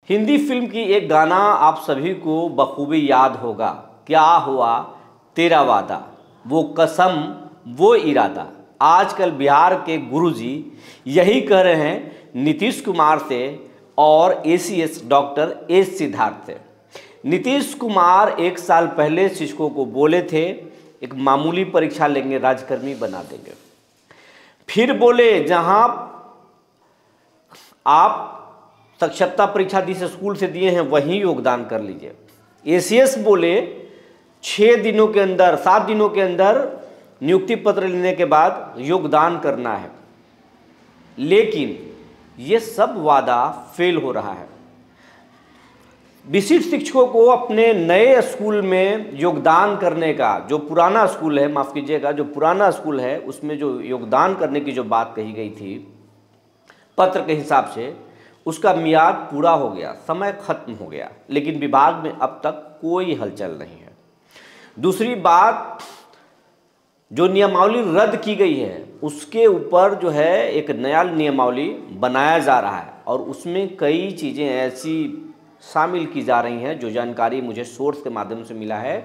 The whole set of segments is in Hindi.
हिंदी फिल्म की एक गाना आप सभी को बखूबी याद होगा, क्या हुआ तेरा वादा, वो कसम वो इरादा। आजकल बिहार के गुरुजी यही कह रहे हैं नीतीश कुमार से और एसीएस डॉक्टर एस सिद्धार्थ से। नीतीश कुमार एक साल पहले शिक्षकों को बोले थे एक मामूली परीक्षा लेंगे, राजकर्मी बना देंगे। फिर बोले जहां आप साक्षरता परीक्षा जिस स्कूल से दिए हैं वहीं योगदान कर लीजिए। एसीएस बोले 6 दिनों के अंदर 7 दिनों के अंदर नियुक्ति पत्र लेने के बाद योगदान करना है, लेकिन ये सब वादा फेल हो रहा है। विशिष्ट शिक्षकों को अपने नए स्कूल में योगदान करने का, जो पुराना स्कूल है, माफ़ कीजिएगा, जो पुराना स्कूल है उसमें जो योगदान करने की जो बात कही गई थी पत्र के हिसाब से, उसका मियाद पूरा हो गया, समय खत्म हो गया, लेकिन विभाग में अब तक कोई हलचल नहीं है। दूसरी बात, जो नियमावली रद्द की गई है उसके ऊपर जो है एक नया नियमावली बनाया जा रहा है और उसमें कई चीज़ें ऐसी शामिल की जा रही हैं जो जानकारी मुझे सोर्स के माध्यम से मिला है,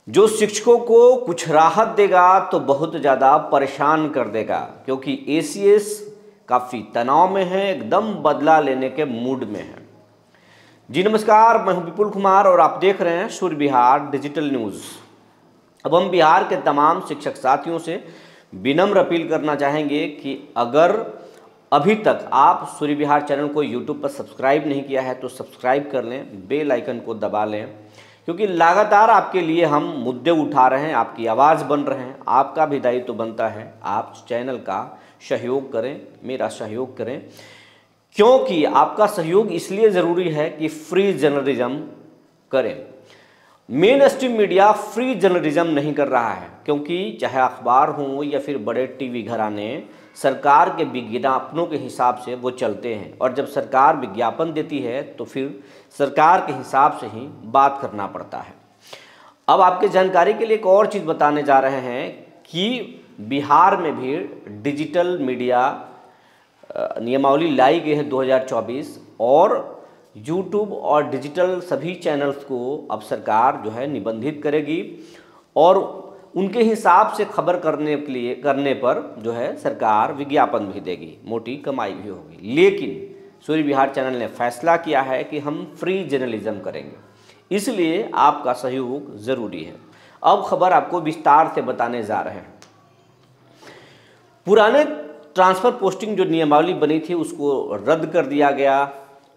जो शिक्षकों को कुछ राहत देगा तो बहुत ज़्यादा परेशान कर देगा, क्योंकि एसीएस काफ़ी तनाव में है, एकदम बदला लेने के मूड में है। जी नमस्कार, मैं हूं विपुल कुमार और आप देख रहे हैं सूर्य बिहार डिजिटल न्यूज़। अब हम बिहार के तमाम शिक्षक साथियों से विनम्र अपील करना चाहेंगे कि अगर अभी तक आप सूर्य बिहार चैनल को यूट्यूब पर सब्सक्राइब नहीं किया है तो सब्सक्राइब कर लें, बेल आइकन को दबा लें, क्योंकि लगातार आपके लिए हम मुद्दे उठा रहे हैं, आपकी आवाज़ बन रहे हैं। आपका भी दायित्व तो बनता है आप चैनल का सहयोग करें, मेरा सहयोग करें, क्योंकि आपका सहयोग इसलिए ज़रूरी है कि फ्री जर्नलिज्म करें। Main stream media free journalism नहीं कर रहा है, क्योंकि चाहे अखबार हों या फिर बड़े टीवी घराने सरकार के विज्ञापनों के हिसाब से वो चलते हैं, और जब सरकार विज्ञापन देती है तो फिर सरकार के हिसाब से ही बात करना पड़ता है। अब आपके जानकारी के लिए एक और चीज़ बताने जा रहे हैं कि बिहार में भी डिजिटल मीडिया नियमावली लाई गई है 2024, और यूट्यूब और डिजिटल सभी चैनल्स को अब सरकार जो है निबंधित करेगी और उनके हिसाब से खबर करने पर जो है सरकार विज्ञापन भी देगी, मोटी कमाई भी होगी। लेकिन सूर्य बिहार चैनल ने फैसला किया है कि हम फ्री जर्नलिज्म करेंगे, इसलिए आपका सहयोग ज़रूरी है। अब खबर आपको विस्तार से बताने जा रहे हैं। पुराने ट्रांसफ़र पोस्टिंग जो नियमावली बनी थी उसको रद्द कर दिया गया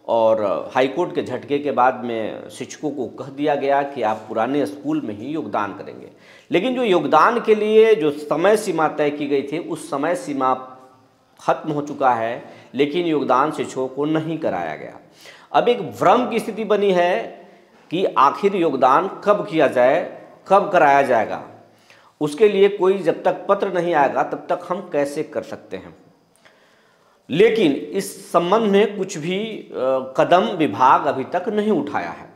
और हाईकोर्ट के झटके के बाद में शिक्षकों को कह दिया गया कि आप पुराने स्कूल में ही योगदान करेंगे, लेकिन जो योगदान के लिए जो समय सीमा तय की गई थी उस समय सीमा खत्म हो चुका है, लेकिन योगदान शिक्षकों को नहीं कराया गया। अब एक भ्रम की स्थिति बनी है कि आखिर योगदान कब किया जाए, कब कराया जाएगा। उसके लिए कोई जब तक पत्र नहीं आएगा तब तक हम कैसे कर सकते हैं। लेकिन इस संबंध में कुछ भी कदम विभाग अभी तक नहीं उठाया है।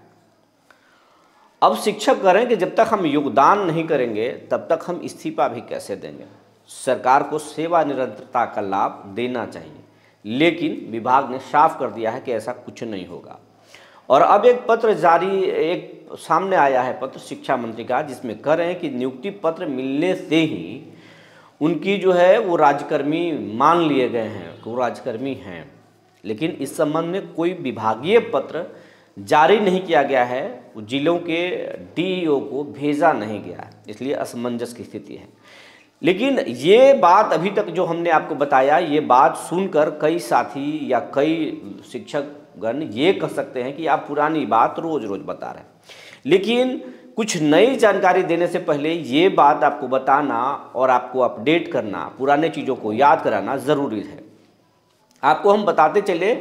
अब शिक्षक करें कि जब तक हम योगदान नहीं करेंगे तब तक हम इस्तीफा भी कैसे देंगे। सरकार को सेवा निरंतरता का लाभ देना चाहिए, लेकिन विभाग ने साफ कर दिया है कि ऐसा कुछ नहीं होगा। और अब एक पत्र जारी, एक सामने आया है पत्र शिक्षा मंत्री का, जिसमें कह रहे हैं कि नियुक्ति पत्र मिलने से ही उनकी जो है वो राजकर्मी मान लिए गए हैं, वो राजकर्मी हैं, लेकिन इस संबंध में कोई विभागीय पत्र जारी नहीं किया गया है, जिलों के डीईओ को भेजा नहीं गया है, इसलिए असमंजस की स्थिति है। लेकिन ये बात अभी तक जो हमने आपको बताया, ये बात सुनकर कई साथी या कई शिक्षकगण ये कह सकते हैं कि आप पुरानी बात रोज़ रोज़ बता रहे हैं, लेकिन कुछ नई जानकारी देने से पहले ये बात आपको बताना और आपको अपडेट करना, पुराने चीज़ों को याद कराना ज़रूरी है। आपको हम बताते चले,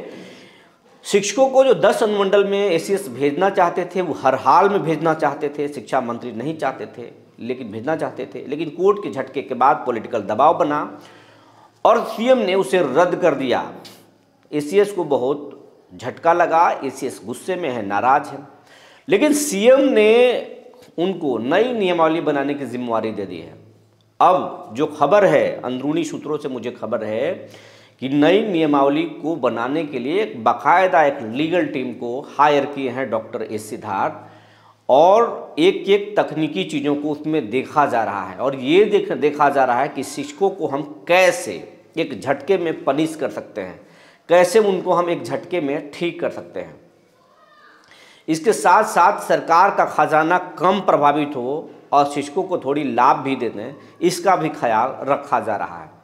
शिक्षकों को जो 10 अनुमंडल में एसीएस भेजना चाहते थे वो हर हाल में भेजना चाहते थे, शिक्षा मंत्री नहीं चाहते थे लेकिन भेजना चाहते थे, लेकिन कोर्ट के झटके के बाद पॉलिटिकल दबाव बना और सीएम ने उसे रद्द कर दिया। एसीएस को बहुत झटका लगा, एसीएस गुस्से में है, नाराज है, लेकिन सीएम ने उनको नई नियमावली बनाने की जिम्मेवारी दे दी है। अब जो खबर है, अंदरूनी सूत्रों से मुझे खबर है कि नई नियमावली को बनाने के लिए एक बाकायदा एक लीगल टीम को हायर किए हैं डॉक्टर एस सिद्धार्थ, और एक एक तकनीकी चीज़ों को उसमें देखा जा रहा है, और ये देखा जा रहा है कि शिक्षकों को हम कैसे एक झटके में पनिश कर सकते हैं, कैसे उनको हम एक झटके में ठीक कर सकते हैं। इसके साथ साथ सरकार का खजाना कम प्रभावित हो और शिक्षकों को थोड़ी लाभ भी दे दें, इसका भी ख्याल रखा जा रहा है।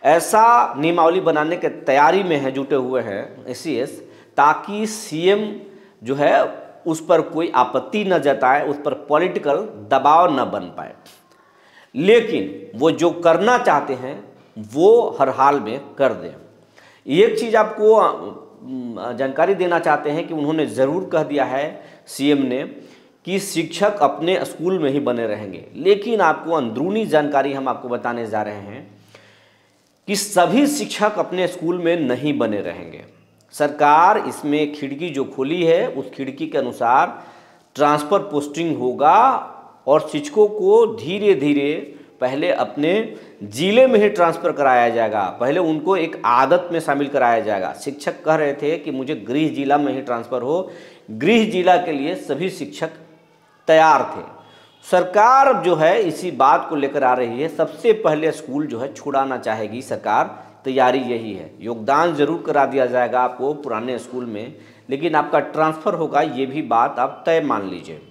ऐसा नियमावली बनाने के तैयारी में है, जुटे हुए हैं एससीएस, ताकि सीएम जो है उस पर कोई आपत्ति न जताए, उस पर पॉलिटिकल दबाव न बन पाए। लेकिन वो जो करना चाहते हैं वो हर हाल में कर दें। एक चीज़ आपको जानकारी देना चाहते हैं कि उन्होंने ज़रूर कह दिया है सीएम ने कि शिक्षक अपने स्कूल में ही बने रहेंगे, लेकिन आपको अंदरूनी जानकारी हम आपको बताने जा रहे हैं कि सभी शिक्षक अपने स्कूल में नहीं बने रहेंगे। सरकार इसमें खिड़की जो खोली है उस खिड़की के अनुसार ट्रांसफ़र पोस्टिंग होगा, और शिक्षकों को धीरे धीरे पहले अपने ज़िले में ही ट्रांसफ़र कराया जाएगा, पहले उनको एक आदत में शामिल कराया जाएगा। शिक्षक कह रहे थे कि मुझे गृह जिला में ही ट्रांसफ़र हो, गृह जिला के लिए सभी शिक्षक तैयार थे। सरकार जो है इसी बात को लेकर आ रही है, सबसे पहले स्कूल जो है छुड़ाना चाहेगी सरकार, तैयारी यही है। योगदान ज़रूर करा दिया जाएगा आपको पुराने स्कूल में, लेकिन आपका ट्रांसफ़र होगा, ये भी बात आप तय मान लीजिए।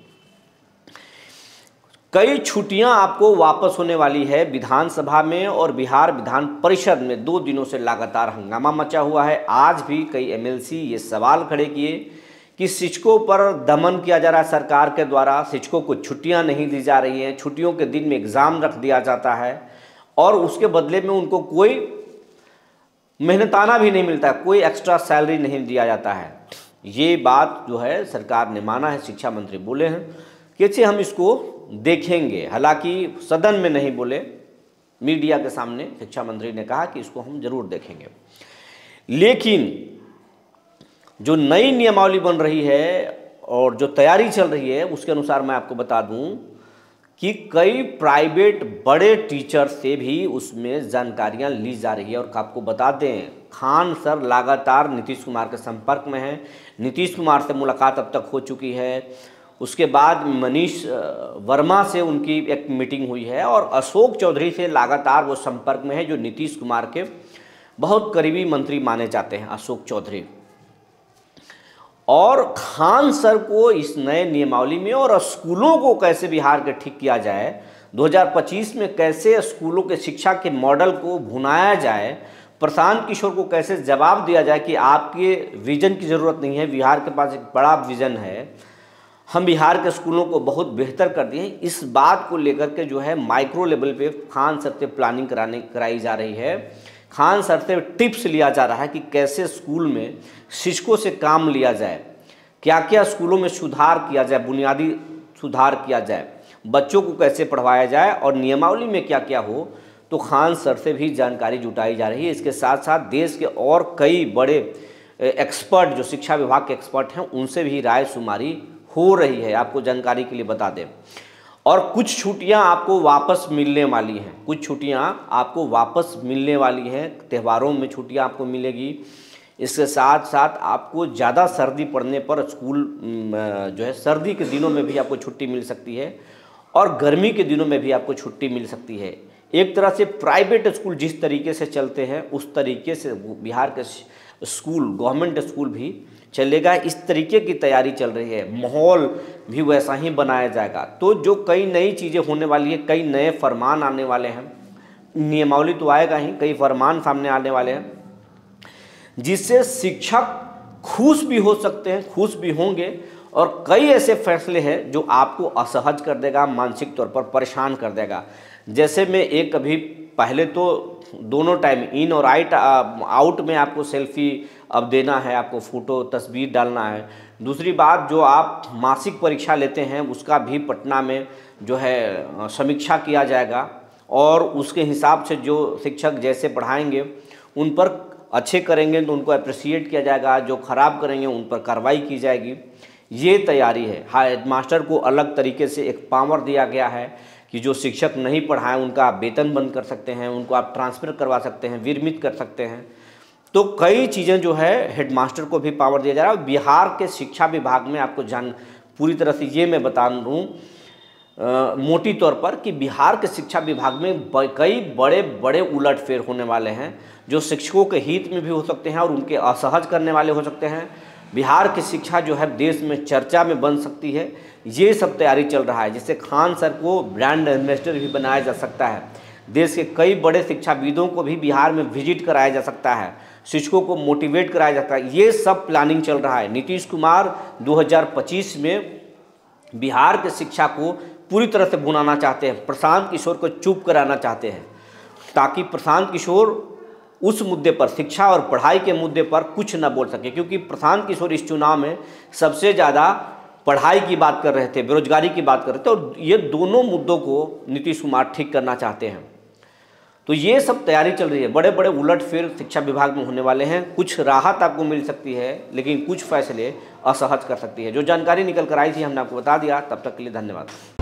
कई छुट्टियां आपको वापस होने वाली है। विधानसभा में और बिहार विधान परिषद में 2 दिनों से लगातार हंगामा मचा हुआ है। आज भी कई एमएलसी ये सवाल खड़े किए कि शिक्षकों पर दमन किया जा रहा है सरकार के द्वारा, शिक्षकों को छुट्टियां नहीं दी जा रही हैं, छुट्टियों के दिन में एग्ज़ाम रख दिया जाता है और उसके बदले में उनको कोई मेहनताना भी नहीं मिलता, कोई एक्स्ट्रा सैलरी नहीं दिया जाता है। ये बात जो है सरकार ने माना है, शिक्षा मंत्री बोले हैं कि अच्छे हम इसको देखेंगे। हालांकि सदन में नहीं बोले, मीडिया के सामने शिक्षा मंत्री ने कहा कि इसको हम जरूर देखेंगे। लेकिन जो नई नियमावली बन रही है और जो तैयारी चल रही है उसके अनुसार मैं आपको बता दूं कि कई प्राइवेट बड़े टीचर से भी उसमें जानकारियां ली जा रही है। और आपको बता दें, खान सर लगातार नीतीश कुमार के संपर्क में हैं, नीतीश कुमार से मुलाकात अब तक हो चुकी है। उसके बाद मनीष वर्मा से उनकी एक मीटिंग हुई है और अशोक चौधरी से लगातार वो संपर्क में है, जो नीतीश कुमार के बहुत करीबी मंत्री माने जाते हैं, अशोक चौधरी। और खान सर को इस नए नियमावली में और स्कूलों को कैसे बिहार के ठीक किया जाए, 2025 में कैसे स्कूलों के शिक्षा के मॉडल को भुनाया जाए, प्रशांत किशोर को कैसे जवाब दिया जाए कि आपके विजन की ज़रूरत नहीं है, बिहार के पास एक बड़ा विजन है, हम बिहार के स्कूलों को बहुत बेहतर कर दिए। इस बात को लेकर के जो है माइक्रो लेवल पे खान सर से प्लानिंग कराई जा रही है। खान सर से टिप्स लिया जा रहा है कि कैसे स्कूल में शिक्षकों से काम लिया जाए, क्या क्या स्कूलों में सुधार किया जाए, बुनियादी सुधार किया जाए, बच्चों को कैसे पढ़वाया जाए और नियमावली में क्या क्या हो। तो खान सर से भी जानकारी जुटाई जा रही है। इसके साथ साथ देश के और कई बड़े एक्सपर्ट, जो शिक्षा विभाग के एक्सपर्ट हैं, उनसे भी राय शुमारी हो रही है, आपको जानकारी के लिए बता दें। और कुछ छुट्टियां आपको वापस मिलने वाली हैं, कुछ छुट्टियां आपको वापस मिलने वाली हैं, त्योहारों में छुट्टियां आपको मिलेगी। इसके साथ साथ आपको ज़्यादा सर्दी पड़ने पर स्कूल जो है सर्दी के दिनों में भी आपको छुट्टी मिल सकती है और गर्मी के दिनों में भी आपको छुट्टी मिल सकती है। एक तरह से प्राइवेट स्कूल जिस तरीके से चलते हैं उस तरीके से बिहार के स्कूल, गवर्नमेंट स्कूल भी चलेगा। इस तरीके की तैयारी चल रही है, माहौल भी वैसा ही बनाया जाएगा। तो जो कई नई चीज़ें होने वाली है, कई नए फरमान आने वाले हैं, नियमावली तो आएगा ही, कई फरमान सामने आने वाले हैं जिससे शिक्षक खुश भी हो सकते हैं, खुश भी होंगे। और कई ऐसे फैसले हैं जो आपको असहज कर देगा, मानसिक तौर पर परेशान कर देगा। जैसे मैं एक अभी पहले तो दोनों टाइम इन और आउट में आपको सेल्फी अब देना है, आपको फ़ोटो तस्वीर डालना है। दूसरी बात, जो आप मासिक परीक्षा लेते हैं उसका भी पटना में जो है समीक्षा किया जाएगा और उसके हिसाब से जो शिक्षक जैसे पढ़ाएंगे उन पर अच्छे करेंगे तो उनको अप्रिसिएट किया जाएगा, जो ख़राब करेंगे उन पर कार्रवाई की जाएगी। ये तैयारी है। हेडमास्टर को अलग तरीके से एक पावर दिया गया है कि जो शिक्षक नहीं पढ़ाएं उनका आप वेतन बंद कर सकते हैं, उनको आप ट्रांसफ़र करवा सकते हैं, विरमित कर सकते हैं। तो कई चीज़ें जो है हेडमास्टर को भी पावर दिया जा रहा है। बिहार के शिक्षा विभाग में आपको पूरी तरह से ये मैं बता दूँ मोटी तौर पर कि बिहार के शिक्षा विभाग में कई बड़े बड़े उलटफेर होने वाले हैं, जो शिक्षकों के हित में भी हो सकते हैं और उनके असहज करने वाले हो सकते हैं। बिहार की शिक्षा जो है देश में चर्चा में बन सकती है, ये सब तैयारी चल रहा है। जिससे खान सर को ब्रांड एम्बेसडर भी बनाया जा सकता है। देश के कई बड़े शिक्षाविदों को भी बिहार में विजिट कराया जा सकता है, शिक्षकों को मोटिवेट कराया जाता है। ये सब प्लानिंग चल रहा है। नीतीश कुमार 2025 में बिहार के शिक्षा को पूरी तरह से भुनाना चाहते हैं, प्रशांत किशोर को चुप कराना चाहते हैं, ताकि प्रशांत किशोर उस मुद्दे पर, शिक्षा और पढ़ाई के मुद्दे पर कुछ न बोल सके। क्योंकि प्रशांत किशोर इस चुनाव में सबसे ज़्यादा पढ़ाई की बात कर रहे थे, बेरोजगारी की बात कर रहे थे, और ये दोनों मुद्दों को नीतीश कुमार ठीक करना चाहते हैं। तो ये सब तैयारी चल रही है। बड़े बड़े उलटफेर शिक्षा विभाग में होने वाले हैं। कुछ राहत आपको मिल सकती है, लेकिन कुछ फैसले असहज कर सकती है। जो जानकारी निकल कर आई थी हमने आपको बता दिया। तब तक के लिए धन्यवाद।